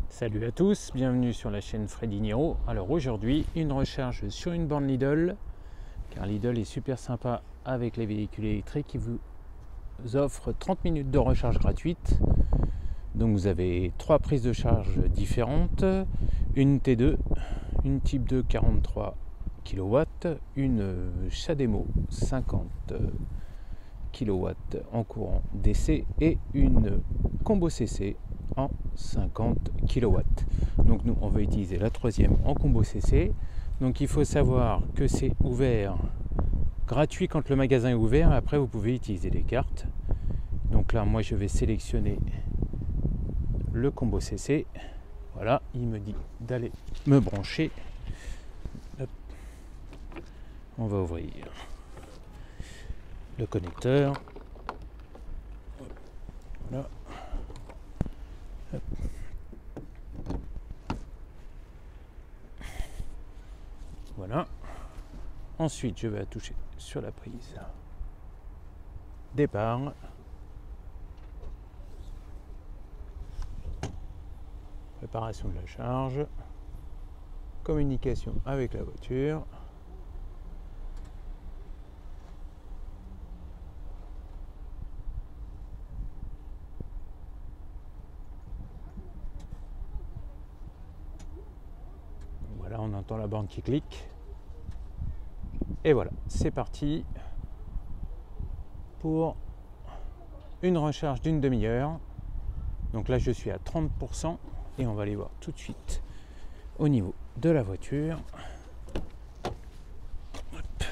Salut à tous, bienvenue sur la chaîne Freddy Niro. Alors aujourd'hui, une recharge sur une borne Lidl, car Lidl est super sympa avec les véhicules électriques. Il vous offre 30 minutes de recharge gratuite. Donc vous avez 3 prises de charge différentes, une T2, une Type 2 43 kW, une Chademo 50 kW en courant DC et une Combo CC en 50 kW. Donc nous on va utiliser la troisième en combo CC. Donc il faut savoir que c'est ouvert gratuit quand le magasin est ouvert. Après vous pouvez utiliser les cartes. Donc là moi je vais sélectionner le combo CC. Voilà, il me dit d'aller me brancher. Hop. On va ouvrir le connecteur. Voilà. Hop. Voilà. Ensuite, je vais toucher sur la prise départ. Préparation de la charge. Communication avec la voiture. Voilà, on entend la borne qui clique. Et voilà, c'est parti pour une recharge d'une demi-heure. Donc là, je suis à 30% et on va aller voir tout de suite au niveau de la voiture. Hop,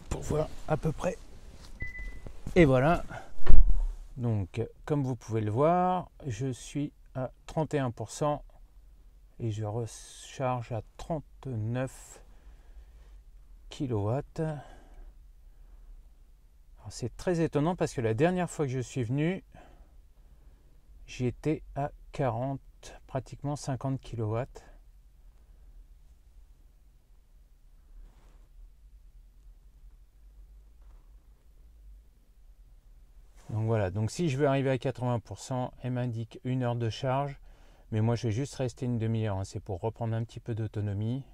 pour voir à peu près. Et voilà. Donc, comme vous pouvez le voir, je suis à 31% et je recharge à 39 kW. C'est très étonnant parce que la dernière fois que je suis venu, j'étais à 40, pratiquement 50 kW. Donc voilà, donc si je veux arriver à 80%, elle m'indique 1 heure de charge, mais moi je vais juste rester une demi-heure, hein. C'est pour reprendre un petit peu d'autonomie,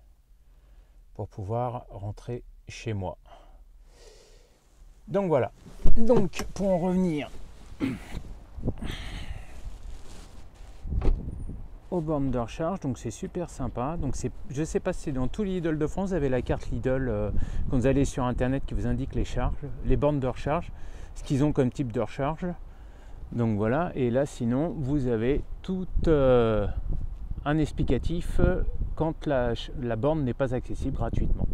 pour pouvoir rentrer chez moi. Donc voilà, donc pour en revenir aux bornes de recharge, donc c'est super sympa. Donc je ne sais pas si c'est dans tous les Lidl de France, vous avez la carte Lidl quand vous allez sur internet qui vous indique les charges, les bornes de recharge, ce qu'ils ont comme type de recharge. Donc voilà, et là sinon vous avez tout un explicatif quand la borne n'est pas accessible gratuitement.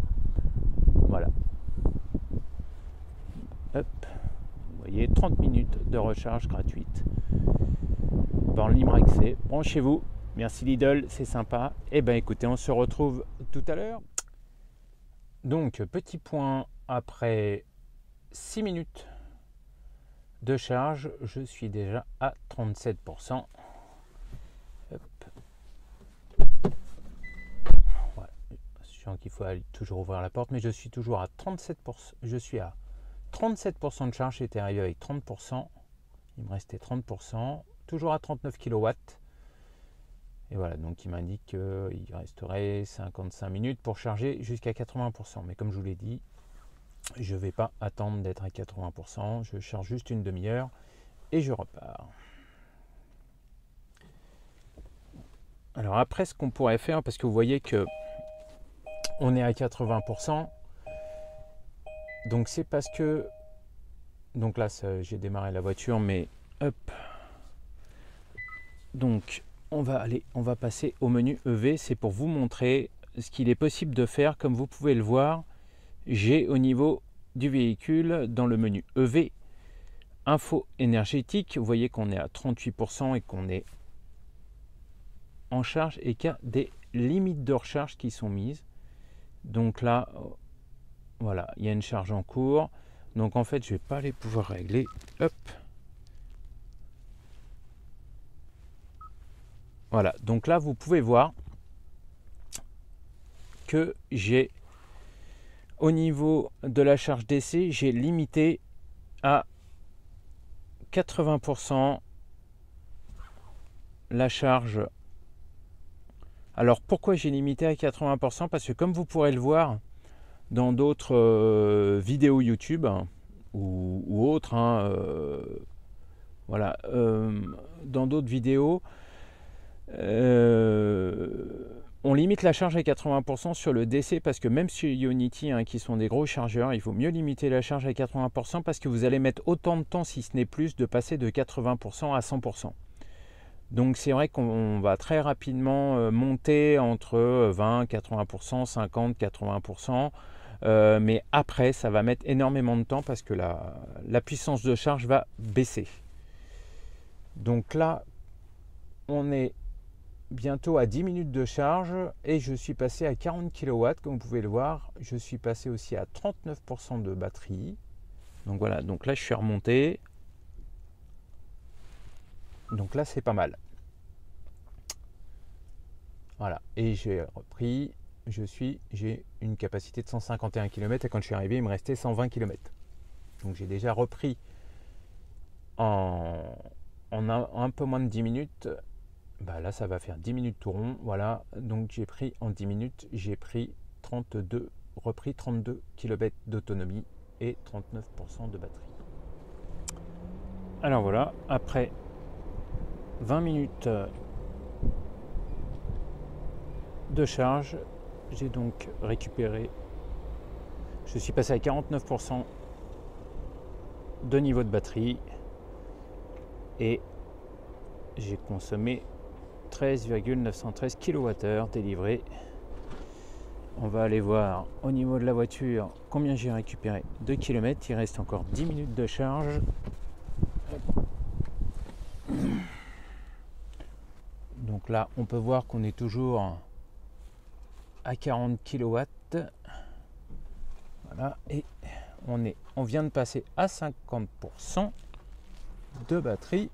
Voilà. Hop. Vous voyez, 30 minutes de recharge gratuite. Borne libre accès, branchez-vous. Merci Lidl, c'est sympa. Et ben écoutez, on se retrouve tout à l'heure. Donc, petit point, après 6 minutes de charge, je suis déjà à 37%. Hop. Voilà. Je sens qu'il faut toujours ouvrir la porte, mais je suis toujours à 37%. Je suis à 37% de charge, j'étais arrivé avec 30%. Il me restait 30%. Toujours à 39 kW. Et voilà, donc il m'indique qu'il resterait 55 minutes pour charger jusqu'à 80%. Mais comme je vous l'ai dit, je ne vais pas attendre d'être à 80%. Je charge juste une demi-heure et je repars. Alors après, ce qu'on pourrait faire, parce que vous voyez que on est à 80%, donc c'est parce que, donc là j'ai démarré la voiture, mais hop, donc on va passer au menu EV. C'est pour vous montrer ce qu'il est possible de faire. Comme vous pouvez le voir, j'ai au niveau du véhicule, dans le menu EV, info énergétique, vous voyez qu'on est à 38% et qu'on est en charge et qu'il y a des limites de recharge qui sont mises. Donc là, Voilà, il y a une charge en cours. Donc en fait, je vais pas les pouvoir régler. Hop. Voilà, donc là, vous pouvez voir que j'ai, au niveau de la charge d'essai, j'ai limité à 80% la charge. Alors pourquoi j'ai limité à 80%? Parce que comme vous pourrez le voir dans d'autres vidéos YouTube ou autres, voilà, dans d'autres vidéos, on limite la charge à 80% sur le DC parce que même sur Ionity, qui sont des gros chargeurs, il faut mieux limiter la charge à 80% parce que vous allez mettre autant de temps, si ce n'est plus, de passer de 80% à 100%. Donc c'est vrai qu'on va très rapidement monter entre 20, 80%, 50, 80%. Mais après, ça va mettre énormément de temps parce que la puissance de charge va baisser. Donc là, on est bientôt à 10 minutes de charge et je suis passé à 40 kW. Comme vous pouvez le voir, je suis passé aussi à 39% de batterie. Donc voilà, donc là je suis remonté. Donc là c'est pas mal. Voilà, et j'ai repris, j'ai une capacité de 151 km et quand je suis arrivé il me restait 120 km. Donc j'ai déjà repris en un peu moins de 10 minutes. Bah là ça va faire 10 minutes tout rond. Voilà, donc j'ai pris en 10 minutes, j'ai pris repris 32 km d'autonomie et 39% de batterie. Alors voilà, après 20 minutes de charge, j'ai donc récupéré, je suis passé à 49% de niveau de batterie et j'ai consommé 13,913 kWh délivrés. On va aller voir au niveau de la voiture combien j'ai récupéré de kilomètres. Il reste encore 10 minutes de charge. Donc là, on peut voir qu'on est toujours à 40 kW. Voilà, et on vient de passer à 50% de batterie.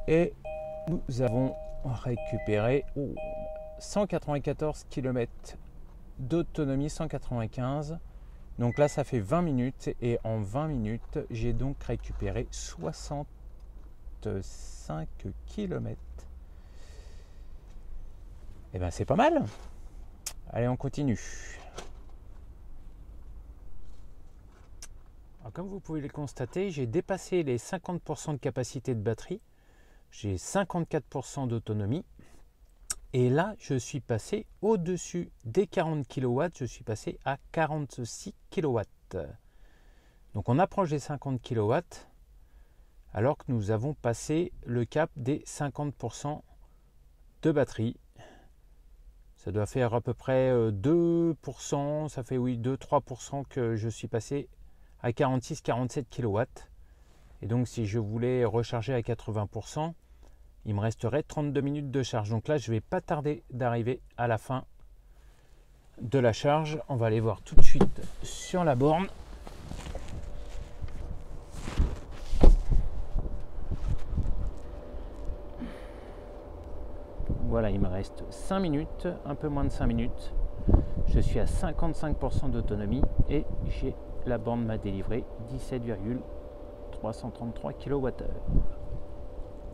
Et nous avons récupéré 194 km d'autonomie, 195. Donc là, ça fait 20 minutes. Et en 20 minutes, j'ai donc récupéré 65 km. Et bien, c'est pas mal. Allez, on continue. Alors, comme vous pouvez le constater, j'ai dépassé les 50% de capacité de batterie. J'ai 54% d'autonomie. Et là, je suis passé au-dessus des 40 kW. Je suis passé à 46 kW. Donc, on approche des 50 kW alors que nous avons passé le cap des 50% de batterie. Ça doit faire à peu près 2%, ça fait oui 2-3% que je suis passé à 46-47 kW. Et donc si je voulais recharger à 80%, il me resterait 32 minutes de charge. Donc là, je ne vais pas tarder d'arriver à la fin de la charge. On va aller voir tout de suite sur la borne. Voilà, il me reste 5 minutes, un peu moins de 5 minutes. Je suis à 55% d'autonomie et la borne m'a délivré 17,333 kWh.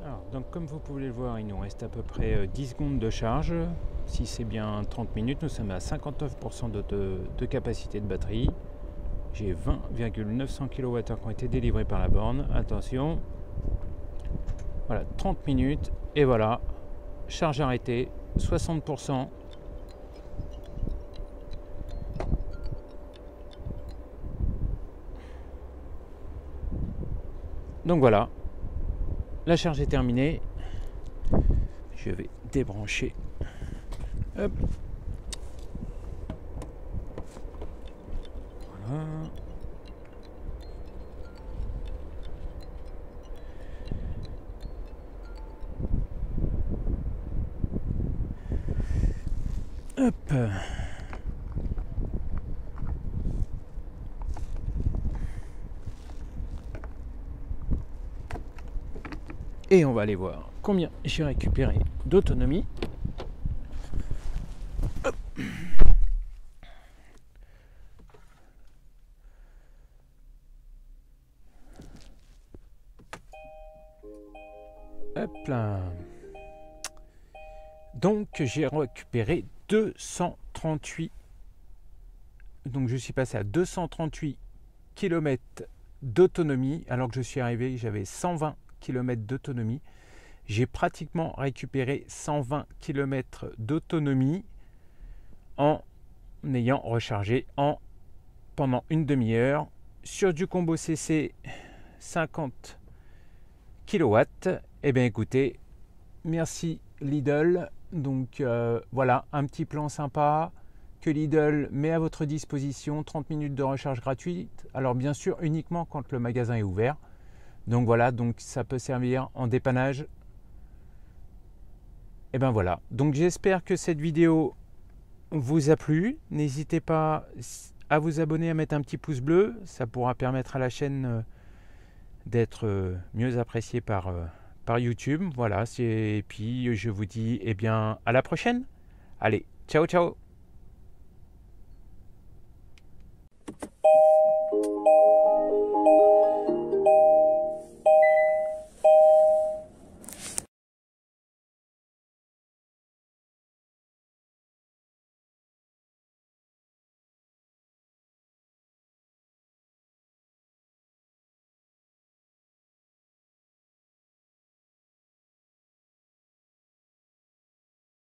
Alors, donc comme vous pouvez le voir, il nous reste à peu près 10 secondes de charge. Si c'est bien 30 minutes, nous sommes à 59% de capacité de batterie. J'ai 20,900 kWh qui ont été délivrés par la borne. Attention. Voilà, 30 minutes et voilà. Charge arrêtée, 60%. Donc voilà, la charge est terminée. Je vais débrancher. Hop. Voilà. Hop. Et on va aller voir combien j'ai récupéré d'autonomie. Hop là. Donc j'ai récupéré 238. Donc je suis passé à 238 km d'autonomie, alors que je suis arrivé, j'avais 120 km d'autonomie. J'ai pratiquement récupéré 120 km d'autonomie en ayant rechargé pendant une demi-heure sur du combo CC 50 kW. Eh bien écoutez, merci Lidl. Donc voilà, un petit plan sympa que Lidl met à votre disposition, 30 minutes de recharge gratuite. Alors bien sûr uniquement quand le magasin est ouvert. Donc voilà, donc ça peut servir en dépannage. Et ben voilà, donc j'espère que cette vidéo vous a plu. N'hésitez pas à vous abonner, à mettre un petit pouce bleu. Ça pourra permettre à la chaîne d'être mieux appréciée par YouTube. Voilà, et puis je vous dis eh bien à la prochaine. Allez, ciao ciao.